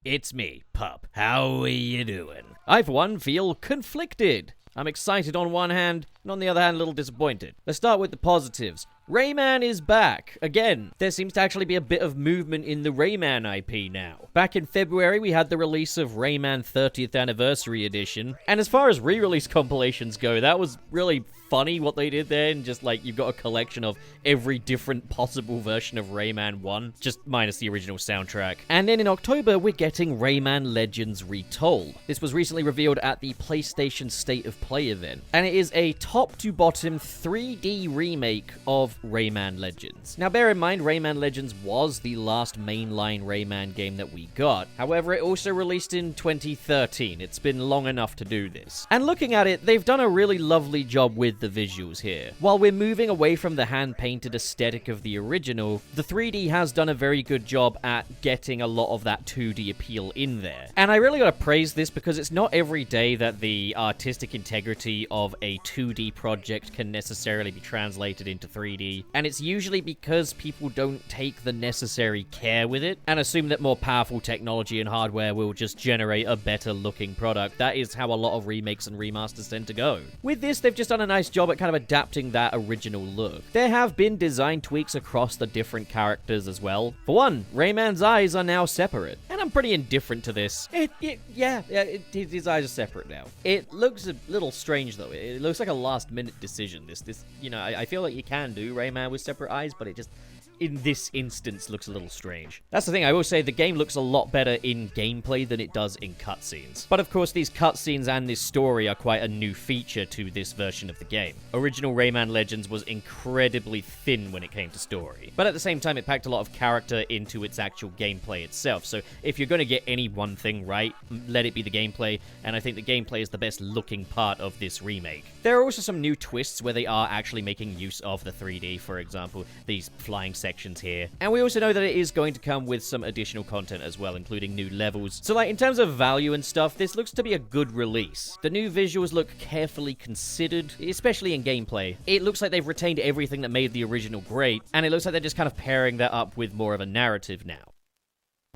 It's me, Pup. How are you doing? I, for one, feel conflicted. I'm excited on one hand, and on the other hand, a little disappointed. Let's start with the positives. Rayman is back. Again, there seems to actually be a bit of movement in the Rayman IP now. Back in February, we had the release of Rayman 30th Anniversary Edition, and as far as re-release compilations go, that was really funny what they did there, and just like, you've got a collection of every different possible version of Rayman 1, just minus the original soundtrack. And then in October, we're getting Rayman Legends Retold. This was recently revealed at the PlayStation State of Play event, and it is a top-to-bottom 3D remake of Rayman Legends. Now, bear in mind, Rayman Legends was the last mainline Rayman game that we got. However, it also released in 2013. It's been long enough to do this. And looking at it, they've done a really lovely job with the visuals here. While we're moving away from the hand-painted aesthetic of the original, the 3D has done a very good job at getting a lot of that 2D appeal in there. And I really gotta praise this because it's not every day that the artistic integrity of a 2D project can necessarily be translated into 3D. And it's usually because people don't take the necessary care with it and assume that more powerful technology and hardware will just generate a better looking product. That is how a lot of remakes and remasters tend to go. With this, they've just done a nice job at kind of adapting that original look. There have been design tweaks across the different characters as well. For one, Rayman's eyes are now separate, and I'm pretty indifferent to this. His eyes are separate now. It looks a little strange though. It looks like a last minute decision. I feel like you can do Rayman with separate eyes, but it just, in this instance, looks a little strange. That's the thing, I will say the game looks a lot better in gameplay than it does in cutscenes. But of course, these cutscenes and this story are quite a new feature to this version of the game. Original Rayman Legends was incredibly thin when it came to story, but at the same time, it packed a lot of character into its actual gameplay itself. So if you're going to get any one thing right, let it be the gameplay, and I think the gameplay is the best looking part of this remake. There are also some new twists where they are actually making use of the 3D, for example, these flying sections here. And we also know that it is going to come with some additional content as well, including new levels. So like, in terms of value and stuff, this looks to be a good release. The new visuals look carefully considered, especially in gameplay. It looks like they've retained everything that made the original great, and it looks like they're just kind of pairing that up with more of a narrative now.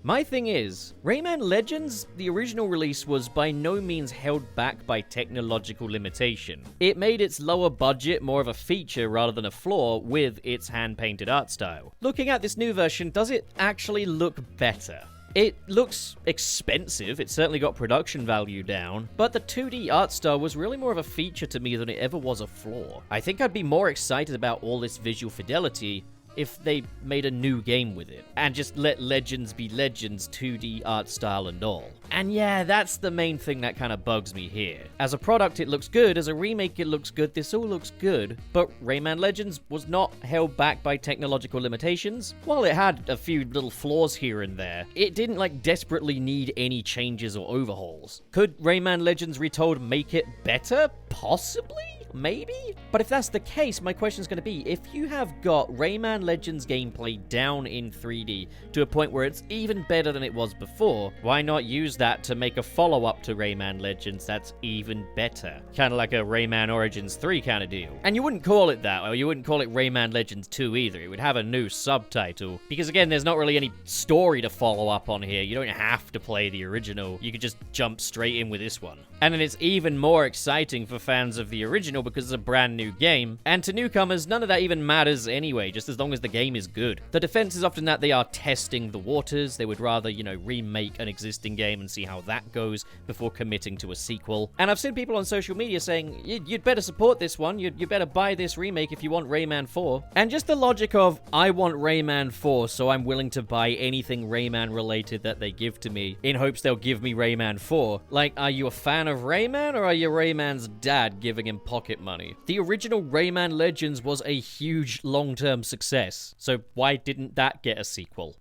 My thing is, Rayman Legends, the original release, was by no means held back by technological limitation. It made its lower budget more of a feature rather than a flaw with its hand-painted art style. Looking at this new version, does it actually look better? It looks expensive, it's certainly got production value down, but the 2D art style was really more of a feature to me than it ever was a flaw. I think I'd be more excited about all this visual fidelity if they made a new game with it, and just let Legends be Legends, 2D art style and all. And yeah, that's the main thing that kind of bugs me here. As a product, it looks good. As a remake, it looks good. This all looks good. But Rayman Legends was not held back by technological limitations. While it had a few little flaws here and there, it didn't desperately need any changes or overhauls. Could Rayman Legends Retold make it better? Possibly? Maybe? But if that's the case, my question is going to be, if you have got Rayman Legends gameplay down in 3D to a point where it's even better than it was before, why not use that to make a follow-up to Rayman Legends that's even better? Kind of like a Rayman Origins 3 kind of deal. And you wouldn't call it that, or you wouldn't call it Rayman Legends 2 either. It would have a new subtitle. Because again, there's not really any story to follow up on here. You don't have to play the original. You could just jump straight in with this one. And then it's even more exciting for fans of the original because it's a brand new game, and to newcomers, none of that even matters anyway, just as long as the game is good. The defense is often that they are testing the waters. They would rather, remake an existing game and see how that goes before committing to a sequel. And I've seen people on social media saying, you'd better support this one, you better buy this remake if you want Rayman 4. And just the logic of, I want Rayman 4, so I'm willing to buy anything Rayman related that they give to me, in hopes they'll give me Rayman 4. Like, are you a fan of Rayman, or are you Rayman's dad giving him pocket money? The original Rayman Legends was a huge long-term success, so why didn't that get a sequel?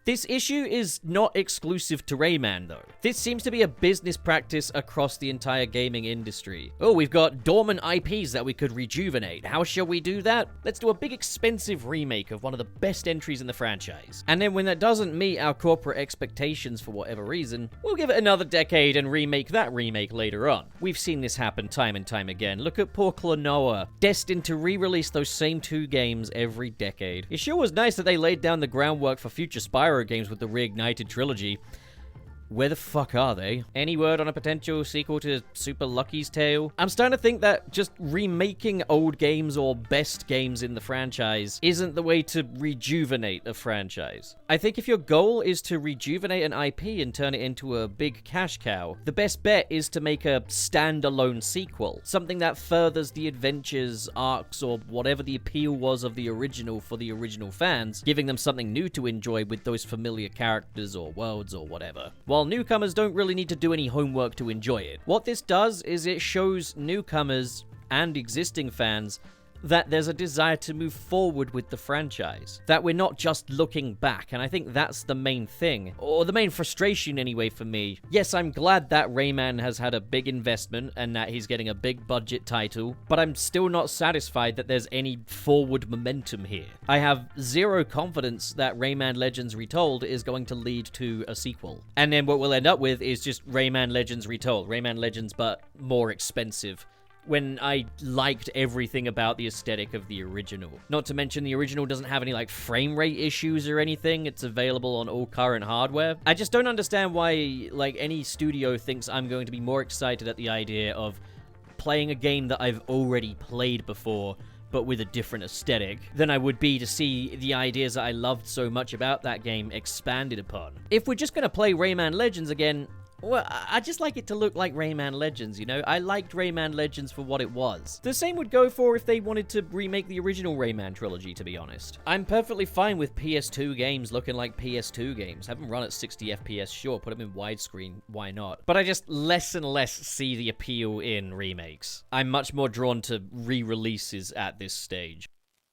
This issue is not exclusive to Rayman, though. This seems to be a business practice across the entire gaming industry. Oh, we've got dormant IPs that we could rejuvenate. How shall we do that? Let's do a big expensive remake of one of the best entries in the franchise. And then when that doesn't meet our corporate expectations for whatever reason, we'll give it another decade and remake that remake later on. We've seen this happen time and time again. Look at poor Klonoa, destined to re-release those same two games every decade. It sure was nice that they laid down the groundwork for future Spyro Spyro games with the reignited trilogy. Where the fuck are they? Any word on a potential sequel to Super Lucky's Tale? I'm starting to think that just remaking old games or best games in the franchise isn't the way to rejuvenate a franchise. I think if your goal is to rejuvenate an IP and turn it into a big cash cow, the best bet is to make a standalone sequel. Something that furthers the adventures, arcs, or whatever the appeal was of the original for the original fans, giving them something new to enjoy with those familiar characters or worlds or whatever. While newcomers don't really need to do any homework to enjoy it. What this does is it shows newcomers and existing fans that there's a desire to move forward with the franchise. That we're not just looking back, and I think that's the main thing. Or the main frustration anyway for me. Yes, I'm glad that Rayman has had a big investment and that he's getting a big budget title, but I'm still not satisfied that there's any forward momentum here. I have zero confidence that Rayman Legends Retold is going to lead to a sequel. And then what we'll end up with is just Rayman Legends Retold. Rayman Legends, but more expensive. When I liked everything about the aesthetic of the original. Not to mention the original doesn't have any, like, frame rate issues or anything. It's available on all current hardware. I just don't understand why, like, any studio thinks I'm going to be more excited at the idea of playing a game that I've already played before, but with a different aesthetic, than I would be to see the ideas that I loved so much about that game expanded upon. If we're just gonna play Rayman Legends again, well, I just like it to look like Rayman Legends, you know? I liked Rayman Legends for what it was. The same would go for if they wanted to remake the original Rayman trilogy, to be honest. I'm perfectly fine with PS2 games looking like PS2 games. Have them run at 60 FPS, sure, put them in widescreen, why not? But I just less and less see the appeal in remakes. I'm much more drawn to re-releases at this stage.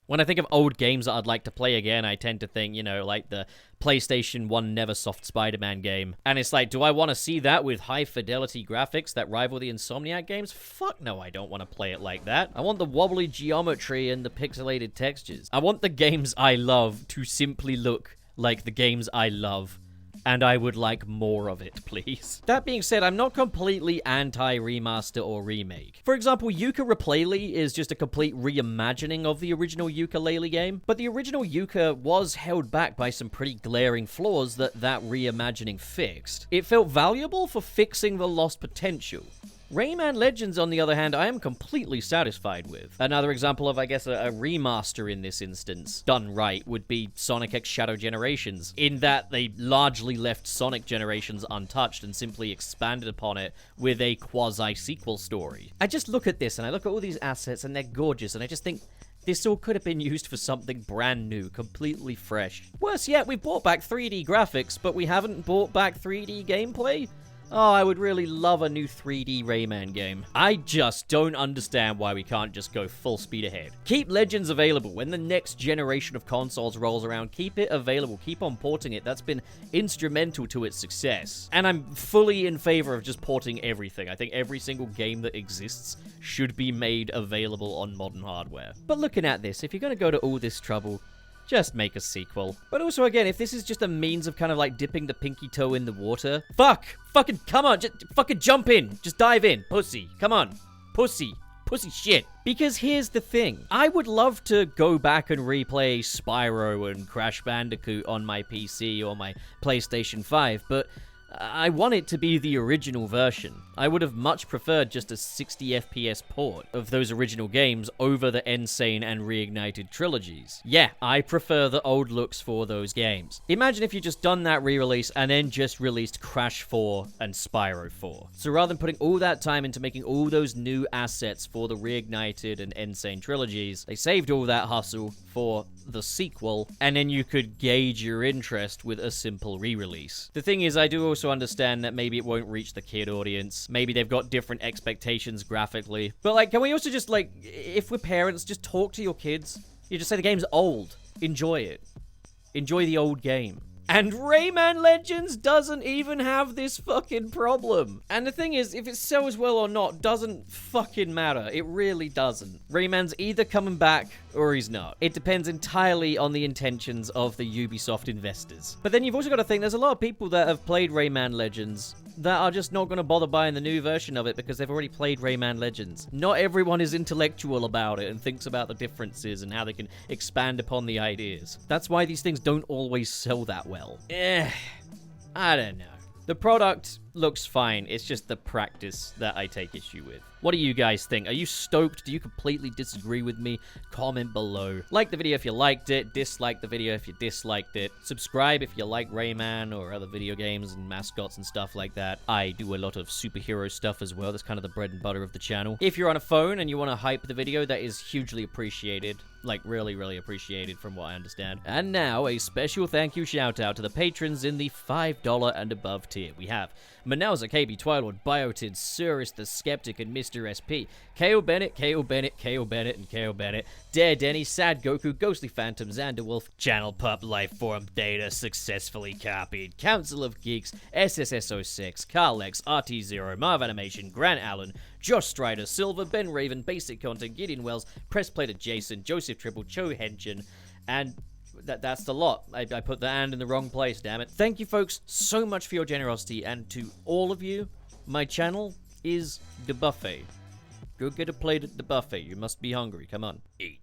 When I think of old games that I'd like to play again, I tend to think, you know, like the PlayStation 1 Neversoft Spider-Man game. And it's like, do I want to see that with high-fidelity graphics that rival the Insomniac games? Fuck no, I don't want to play it like that. I want the wobbly geometry and the pixelated textures. I want the games I love to simply look like the games I love. And I would like more of it, please. That being said, I'm not completely anti-remaster or remake. For example, Yooka-Replay is just a complete reimagining of the original Yooka-Laylee game, but the original Yooka was held back by some pretty glaring flaws that reimagining fixed. It felt valuable for fixing the lost potential. Rayman Legends, on the other hand, I am completely satisfied with. Another example of, I guess, a remaster in this instance, done right, would be Sonic X Shadow Generations, in that they largely left Sonic Generations untouched and simply expanded upon it with a quasi-sequel story. I just look at this, and I look at all these assets, and they're gorgeous, and I just think, this all could have been used for something brand new, completely fresh. Worse yet, we've brought back 3D graphics, but we haven't brought back 3D gameplay? Oh, I would really love a new 3D Rayman game. I just don't understand why we can't just go full speed ahead. Keep Legends available. When the next generation of consoles rolls around, keep it available. Keep on porting it. That's been instrumental to its success. And I'm fully in favor of just porting everything. I think every single game that exists should be made available on modern hardware. But looking at this, if you're going to go to all this trouble, just make a sequel. But also, again, if this is just a means of kind of like dipping the pinky toe in the water, fucking, come on, just fucking jump in. Just dive in, pussy. Come on, pussy shit. Because here's the thing. I would love to go back and replay Spyro and Crash Bandicoot on my PC or my PlayStation 5, but I want it to be the original version. I would have much preferred just a 60 FPS port of those original games over the Insane and Reignited trilogies. Yeah, I prefer the old looks for those games. Imagine if you just done that re-release and then just released Crash 4 and Spyro 4. So rather than putting all that time into making all those new assets for the Reignited and Insane trilogies, they saved all that hustle for the sequel, and then you could gauge your interest with a simple re-release. The thing is, I do also understand that maybe it won't reach the kid audience. Maybe they've got different expectations graphically. But, like, can we also just, like, if we're parents, just talk to your kids? You just say the game's old. Enjoy it. Enjoy the old game. And Rayman Legends doesn't even have this fucking problem. And the thing is, if it sells well or not doesn't fucking matter. It really doesn't. Rayman's either coming back or he's not. It depends entirely on the intentions of the Ubisoft investors. But then you've also got to think there's a lot of people that have played Rayman Legends that are just not going to bother buying the new version of it because they've already played Rayman Legends. Not everyone is intellectual about it and thinks about the differences and how they can expand upon the ideas. That's why these things don't always sell that well. I don't know. The product looks fine. It's just the practice that I take issue with. What do you guys think? Are you stoked? Do you completely disagree with me? Comment below. Like the video if you liked it. Dislike the video if you disliked it. Subscribe if you like Rayman or other video games and mascots and stuff like that. I do a lot of superhero stuff as well. That's kind of the bread and butter of the channel. If you're on a phone and you want to hype the video, that is hugely appreciated. Like, really, really appreciated from what I understand. And now, a special thank you shout out to the patrons in the $5 and above tier. We have Manelza, KB, Twilord, Biotid, Surus the Skeptic, and Mr. SP, KO Bennett, KO Bennett, KO Bennett, and KO Bennett, Dare Denny, Sad Goku, Ghostly Phantom, Xanderwolf, Channel Pup, Lifeform, Data, Successfully Copied, Council of Geeks, SSS06, Carlex, RT0, Marv Animation, Grant Allen, Josh Strider, Silver, Ben Raven, Basic Content, Gideon Wells, Pressplater Jason, Joseph Triple, Cho Henshin, and that's the lot. I put the and in the wrong place, damn it. Thank you, folks, so much for your generosity, and to all of you, my channel is the buffet. Go get a plate at the buffet. You must be hungry. Come on, eat.